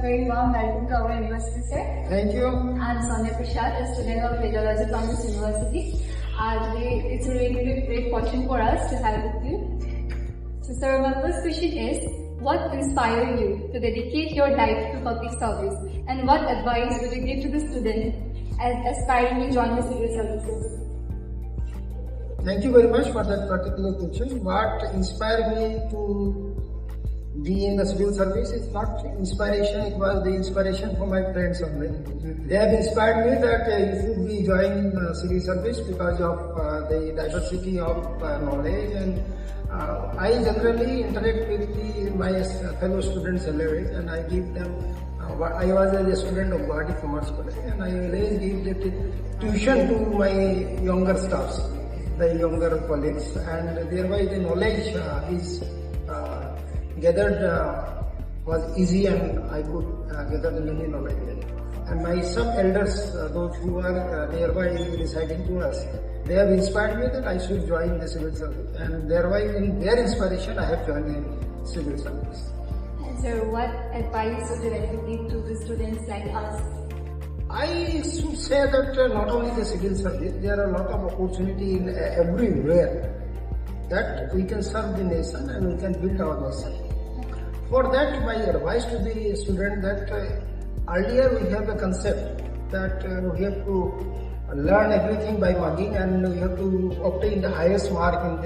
very warm welcome to our university, sir. Thank you. I'm Sonia Prashad, a student of radiology from this university. It's a really great fortune for us to have with you. So, sir, my first question is, what inspired you to dedicate your life to public service, and what advice would you give to the student as aspiring to join the civil services? Thank you very much for that particular question. What inspired me to be in the civil service is not inspiration, it was the inspiration from my friends only. They have inspired me that you should be joining civil service because of the diversity of knowledge, and I generally interact with my fellow students always, and I give them, I was a student of Guwahati Commerce College, and I always give the tuition to my younger staffs, the younger colleagues, and thereby the knowledge is gathered was easy, and I could gather the many knowledge. And my sub-elders, those who are nearby residing to us, they have inspired me that I should join the civil service, and thereby in their inspiration I have joined the civil service. So what advice would you like to give to the students like us? I should say that not only the civil service, there are a lot of opportunity in everywhere that we can serve the nation and we can build our nation. For that, my advice to the student that earlier we have a concept that we have to learn everything by mugging, and we have to obtain the highest mark in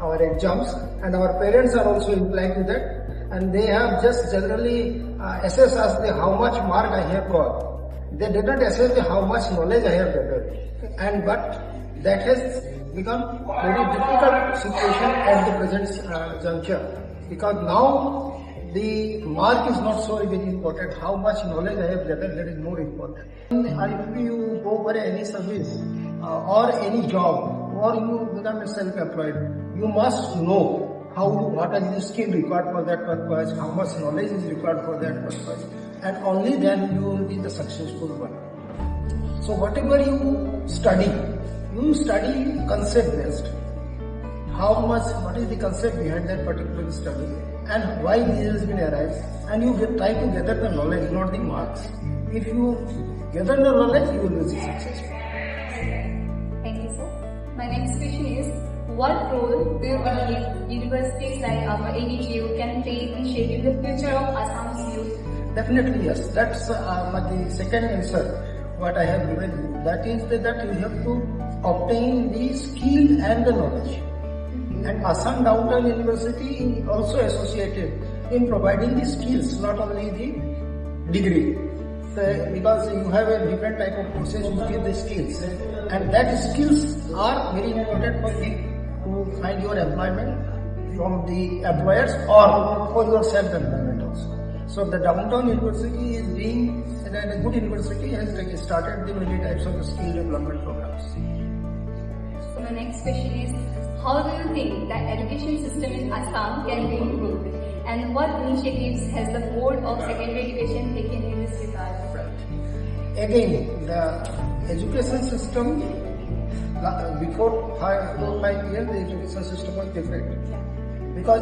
our exams, and our parents are also inclined to that, and they have just generally assessed us how much mark I have got. They did not assess how much knowledge I have gathered, but that has become very difficult situation at the present juncture, because now the mark is not so very important. How much knowledge I have gathered, that is more important. If you go for any service or any job, or you become a self-employed, you must know what is the skill required for that purpose, how much knowledge is required for that purpose, and only then you will be the successful one. So whatever you study concept based. What is the concept behind that particular study, and why this has been arrived, and you try to gather the knowledge, not the marks. If you gather the knowledge, you will be successful. Thank you, sir. My next question is, what role do you believe universities like our ADGU can play in shaping the future of Assam's youth? Definitely yes. That's the second answer what I have given you. That is that you have to obtain the skill and the knowledge. And Assam Downtown University is also associated in providing the skills, not only the degree. Because you have a different type of courses which give the skills, and that skills are very important for you to find your employment from the employers or for your self-employment also. So the Downtown University is being a good university, has started the many types of skill development programs. So my next question is, how do you think that education system in Assam can be improved, and what initiatives has the Board of Secondary Education taken in this regard? Right. Again, the education system before 4-5 years, the education system was different. Because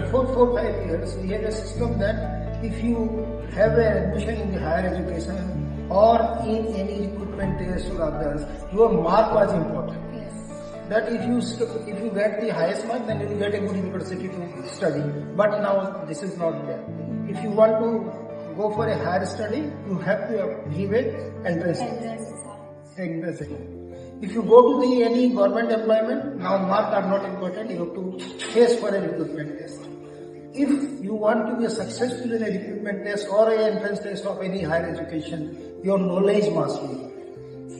before 4-5 years, we had a system that if you have an admission in the higher education or in any recruitment test or others, your mark was important. That if you get the highest mark, then you will get a good university to study. But now this is not there. If you want to go for a higher study, you have to give an entrance exam. If you go to any government employment, now marks are not important. You have to face for a recruitment test. If you want to be successful in a recruitment test or an entrance test of any higher education, your knowledge must be.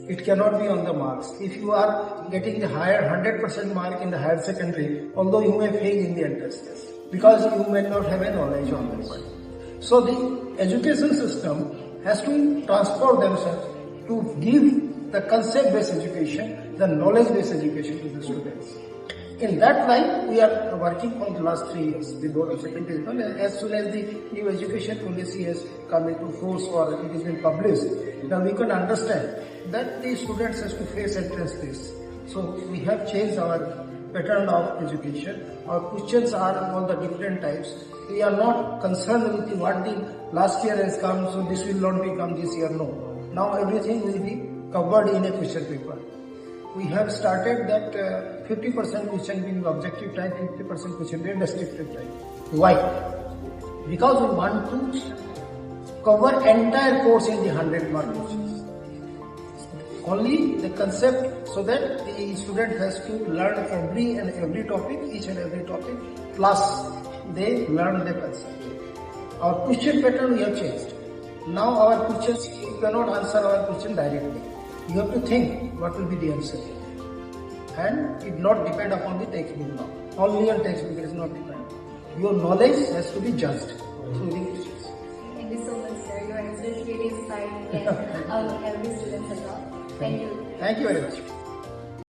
It cannot be on the marks. If you are getting the higher 100% mark in the higher secondary, although you may fail in the entrance test, because you may not have a knowledge on that point. So the education system has to transform themselves to give the concept-based education, the knowledge-based education to the students. In that line, we are working for the last 3 years, the Board of Secondary Education. As soon as the new education policy has come into force or it has been published, now we can understand that the students has to face entrance tests. So we have changed our pattern of education. Our questions are all the different types. We are not concerned with what the last year has come, so this will not become this year. No. Now everything will be covered in a question paper. We have started that 50% question being objective type, 50% question being descriptive type. Why? Because we want to cover entire course in the 100-mark questions. Only the concept, so that the student has to learn every topic, each and every topic, plus they learn the concept. Our question pattern we have changed. Now our questions, you cannot answer our question directly. You have to think what will be the answer. And it not depend upon the textbook now. Only on textbook it is not depend. Your knowledge has to be judged through the questions. Thank you so much, sir. Your answers really inspired me and every student as well. Thank you. Thank you very much.